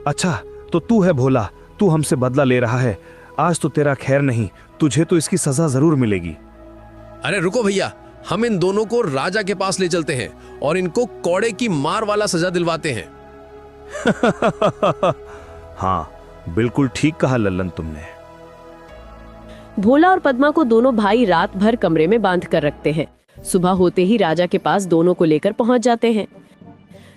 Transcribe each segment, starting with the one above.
अच्छा, तो तू है भोला, तू हमसे बदला ले रहा है। आज तो तेरा खैर नहीं, तुझे तो इसकी सजा जरूर मिलेगी। अरे रुको भैया, हम इन दोनों को राजा के पास ले चलते हैं और इनको कौड़े की मार वाला सजा दिलवाते हैं। हाँ, बिल्कुल ठीक कहा लल्लन तुमने। भोला और पद्मा को दोनों भाई रात भर कमरे में बांध कर रखते हैं। सुबह होते ही राजा के पास दोनों को लेकर पहुंच जाते हैं।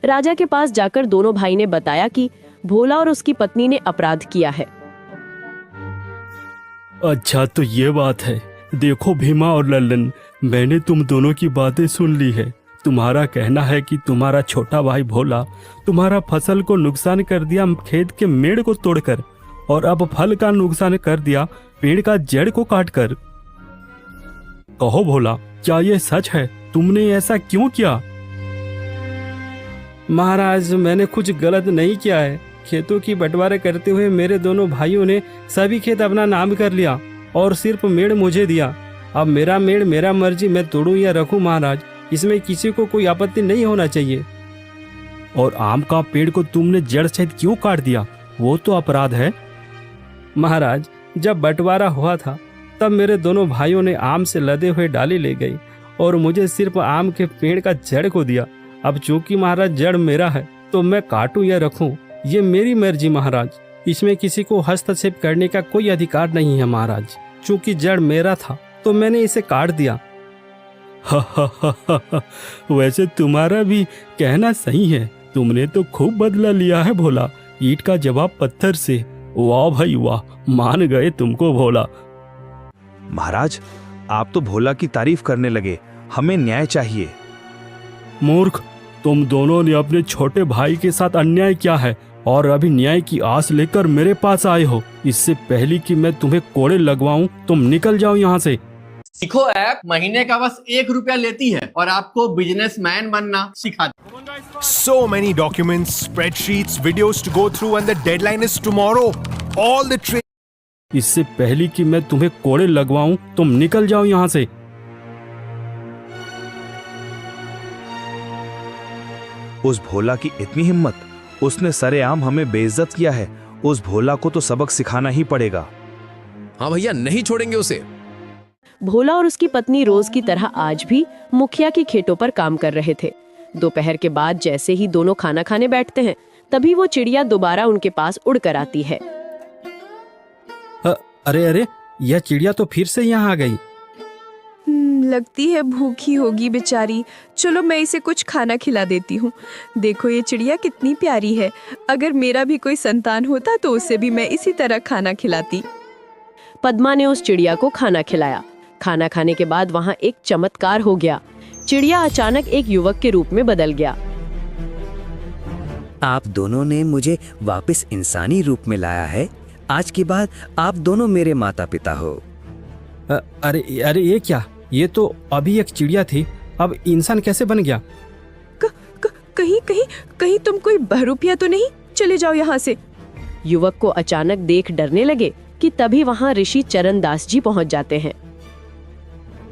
राजा के पास जाकर दोनों भाई ने बताया कि भोला और उसकी पत्नी ने अपराध किया है। अच्छा, तो ये बात है। देखो भीमा और लल्लन, मैंने तुम दोनों की बातें सुन ली है। तुम्हारा कहना है कि तुम्हारा छोटा भाई भोला तुम्हारा फसल को नुकसान कर दिया खेत के मेड़ को तोड़कर, और अब फल का नुकसान कर दिया पेड़ का जड़ को काटकर। कहो भोला, क्या ये सच है? तुमने ऐसा क्यों किया? महाराज, मैंने कुछ गलत नहीं किया है। खेतों की बंटवारा करते हुए मेरे दोनों भाइयों ने सभी खेत अपना नाम कर लिया और सिर्फ मेड़ मुझे दिया। अब मेरा मेड़ मेरा मर्जी, मैं तोड़ूं या रखूं महाराज, इसमें किसी को कोई आपत्ति नहीं होना चाहिए। और आम का पेड़ को तुमने जड़ सहित क्यों काट दिया? वो तो अपराध है। महाराज, जब बंटवारा हुआ था तब मेरे दोनों भाइयों ने आम से लदे हुए डाली ले गई और मुझे सिर्फ आम के पेड़ का जड़ को दिया। अब चूंकि महाराज जड़ मेरा है तो मैं काटूं या रखूं, ये मेरी मर्जी महाराज। इसमें किसी को हस्तक्षेप करने का कोई अधिकार नहीं है महाराज। चूंकि जड़ मेरा था तो मैंने इसे काट दिया। वैसे तुम्हारा भी कहना सही है। तुमने तो खूब बदला लिया है भोला। ईंट का जवाब पत्थर से। वाह भाई वाह, मान गए तुमको भोला। महाराज, आप तो भोला की तारीफ करने लगे। हमें न्याय चाहिए। मूर्ख, तुम दोनों ने अपने छोटे भाई के साथ अन्याय किया है और अभी न्याय की आस लेकर मेरे पास आए हो। इससे पहले कि मैं तुम्हें कोड़े लगवाऊं, तुम निकल जाओ यहाँ से। सीखो ऐप महीने का बस 1 रुपया लेती है और आपको बिजनेसमैन बनना सिखा। So many documents, spreadsheets, videos to go through and the deadline is tomorrow. All the इससे पहले कि मैं तुम्हें कोड़े लगवाऊं, तुम निकल जाओ यहाँ से। उस भोला की इतनी हिम्मत, उसने सरेआम हमें बेइज्जत किया है। उस भोला को तो सबक सिखाना ही पड़ेगा। हाँ भैया, नहीं छोड़ेंगे उसे। भोला और उसकी पत्नी रोज की तरह आज भी मुखिया की खेतों पर काम कर रहे थे। दोपहर के बाद जैसे ही दोनों खाना खाने बैठते हैं, तभी वो चिड़िया दोबारा उनके पास उड़कर आती है। अरे अरे, यह चिड़िया तो फिर से यहाँ आ गई। लगती है भूखी होगी बेचारी। चलो मैं इसे कुछ खाना खिला देती हूँ। देखो ये चिड़िया कितनी प्यारी है। अगर मेरा भी कोई संतान होता तो उसे भी मैं इसी तरह खाना खिलाती। पद्मा ने उस चिड़िया को खाना खिलाया। खाना खाने के बाद वहाँ एक चमत्कार हो गया। चिड़िया अचानक एक युवक के रूप में बदल गया। आप दोनों ने मुझे वापस इंसानी रूप में लाया है। आज के बाद आप दोनों मेरे माता पिता हो। अरे अरे, ये क्या? ये तो अभी एक चिड़िया थी, अब इंसान कैसे बन गया? कहीं कहीं कहीं तुम कोई बहरूपिया तो नहीं? चले जाओ यहाँ से। युवक को अचानक देख डरने लगे कि तभी वहाँ ऋषि चरणदास जी पहुँच जाते हैं।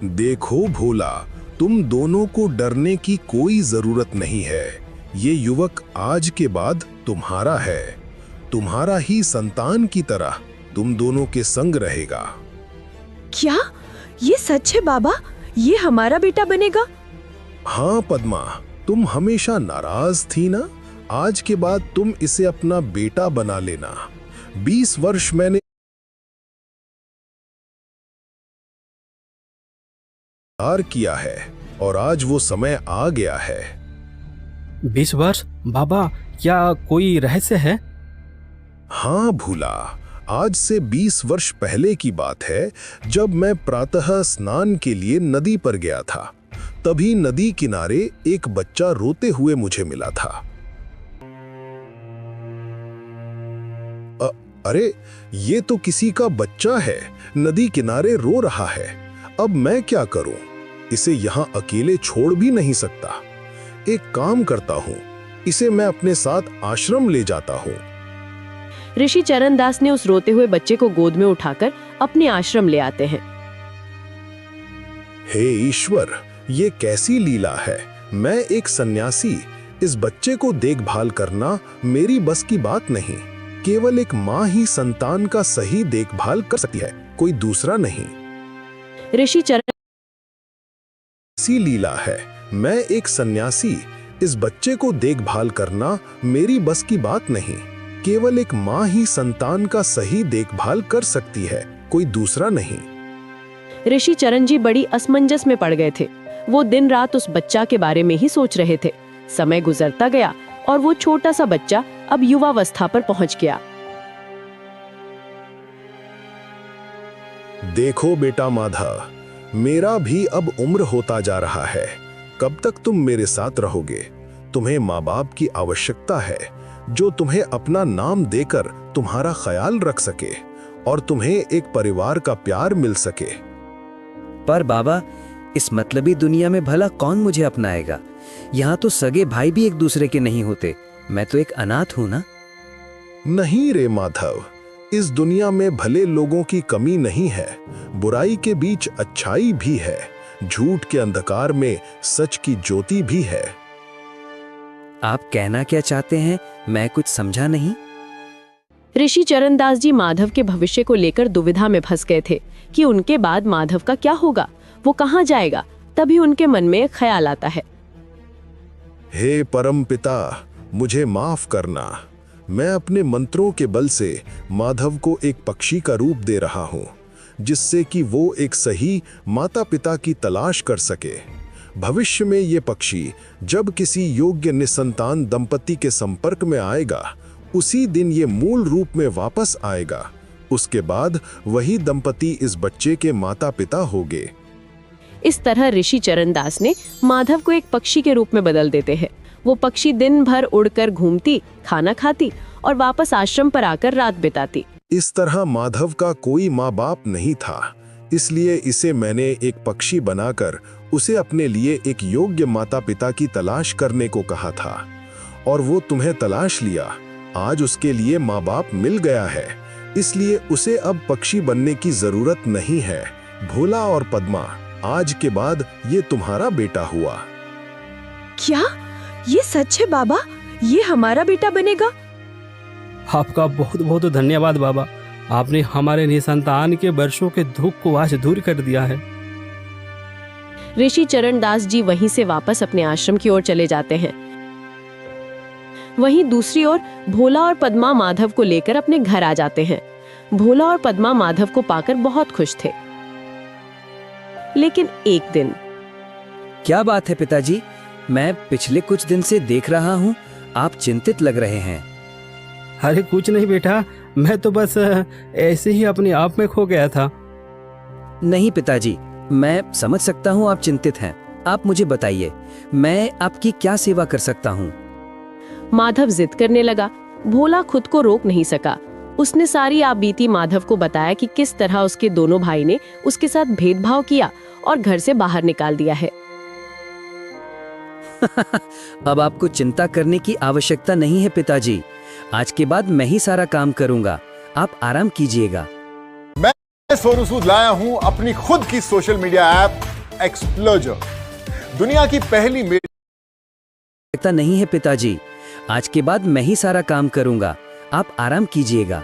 देखो भोला, तुम दोनों को डरने की कोई जरूरत नहीं है। ये युवक आज के बाद तुम्हारा है। तुम्हारा ही संतान की तरह तुम दोनों के संग रहेगा। क्या ये सच है बाबा? ये हमारा बेटा बनेगा? हाँ पद्मा, तुम हमेशा नाराज थी ना। आज के बाद तुम इसे अपना बेटा बना लेना। 20 वर्ष मैंने किया है और आज वो समय आ गया है। 20 वर्ष? बाबा, क्या कोई रहस्य है? हाँ भूला, आज से 20 वर्ष पहले की बात है, जब मैं प्रातः स्नान के लिए नदी पर गया था। तभी नदी किनारे एक बच्चा रोते हुए मुझे मिला था। अरे, ये तो किसी का बच्चा है, नदी किनारे रो रहा है। अब मैं क्या करूं? इसे यहाँ अकेले छोड़ भी नहीं सकता। एक काम करता हूँ, इसे मैं अपने साथ आश्रम ले जाता हूँ। ऋषि चरणदास ने उस रोते हुए बच्चे को गोद में उठाकर अपने आश्रम ले आते हैं। हे ईश्वर, ये कैसी लीला है। मैं एक सन्यासी इस बच्चे को देखभाल करना मेरी बस की बात नहीं। केवल एक माँ ही संतान का सही देखभाल कर सकती है, कोई दूसरा नहीं। ऋषि चरण सी लीला है, मैं एक सन्यासी। इस बच्चे को देखभाल करना मेरी बस की बात नहीं। केवल एक माँ ही संतान का सही देखभाल कर सकती है, कोई दूसरा नहीं। ऋषि चरण जी बड़ी असमंजस में पड़ गए थे। वो दिन रात उस बच्चा के बारे में ही सोच रहे थे। समय गुजरता गया और वो छोटा सा बच्चा अब युवावस्था पर पहुंच गया। देखो बेटा माधव, मेरा भी अब उम्र होता जा रहा है। कब तक तुम मेरे साथ रहोगे? तुम्हें माँ बाप की आवश्यकता है जो तुम्हें अपना नाम देकर तुम्हारा ख्याल रख सके और तुम्हें एक परिवार का प्यार मिल सके। पर बाबा, इस मतलबी दुनिया में भला कौन मुझे अपनाएगा? यहाँ तो सगे भाई भी एक दूसरे के नहीं होते। मैं तो एक अनाथ हूँ ना। नहीं रे माधव, इस दुनिया में भले लोगों की कमी नहीं है, बुराई के बीच अच्छाई भी है, झूठ के अंधकार में सच की ज्योति भी है। आप कहना क्या चाहते हैं? मैं कुछ समझा नहीं। ऋषि चरणदास जी माधव के भविष्य को लेकर दुविधा में फंस गए थे कि उनके बाद माधव का क्या होगा, वो कहाँ जाएगा। तभी उनके मन में एक ख्याल आता है। हे परम पिता, मुझे माफ करना। मैं अपने मंत्रों के बल से माधव को एक पक्षी का रूप दे रहा हूँ, जिससे कि वो एक सही माता पिता की तलाश कर सके। भविष्य में ये पक्षी जब किसी योग्य निसंतान दंपति के संपर्क में आएगा, उसी दिन ये मूल रूप में वापस आएगा। उसके बाद वही दंपति इस बच्चे के माता पिता होंगे। इस तरह ऋषि चरणदास ने माधव को एक पक्षी के रूप में बदल देते हैं। वो पक्षी दिन भर उड़कर घूमती, खाना खाती और वापस आश्रम पर आकर रात बिताती। इस तरह माधव का कोई माँ बाप नहीं था, इसलिए इसे मैंने एक पक्षी बनाकर उसे अपने लिए एक योग्य माता पिता की तलाश करने को कहा था, और वो तुम्हें तलाश लिया। आज उसके लिए माँ बाप मिल गया है, इसलिए उसे अब पक्षी बनने की जरूरत नहीं है। भोला और पद्मा, आज के बाद ये तुम्हारा बेटा हुआ। क्या ये सच है बाबा? ये हमारा बेटा बनेगा? आपका बहुत बहुत धन्यवाद बाबा। आपने हमारे निसंतान के वर्षों के दुख को आज दूर कर दिया है। ऋषि चरणदास जी वहीं से वापस अपने आश्रम की ओर चले जाते हैं। वहीं दूसरी ओर भोला और पद्मा माधव को लेकर अपने घर आ जाते हैं। भोला और पद्मा माधव को पाकर बहुत खुश थे। लेकिन एक दिन। क्या बात है पिताजी? मैं पिछले कुछ दिन से देख रहा हूँ आप चिंतित लग रहे हैं। अरे कुछ नहीं बेटा, मैं तो बस ऐसे ही अपने आप में खो गया था। नहीं पिताजी, मैं समझ सकता हूँ आप चिंतित हैं। आप मुझे बताइए, मैं आपकी क्या सेवा कर सकता हूँ? माधव जिद करने लगा। भोला खुद को रोक नहीं सका। उसने सारी आपबीती माधव को बताया कि किस तरह उसके दोनों भाई ने उसके साथ भेदभाव किया और घर से बाहर निकाल दिया है। अब आपको चिंता करने की आवश्यकता नहीं है पिताजी। आज के बाद मैं ही सारा काम करूंगा, आप आराम कीजिएगा। मैं सोनू सूद लाया हूं अपनी खुद की सोशल मीडिया ऐप एक्सप्लोजर, दुनिया की पहली नहीं है पिताजी। आज के बाद मैं ही सारा काम करूंगा, आप आराम कीजिएगा।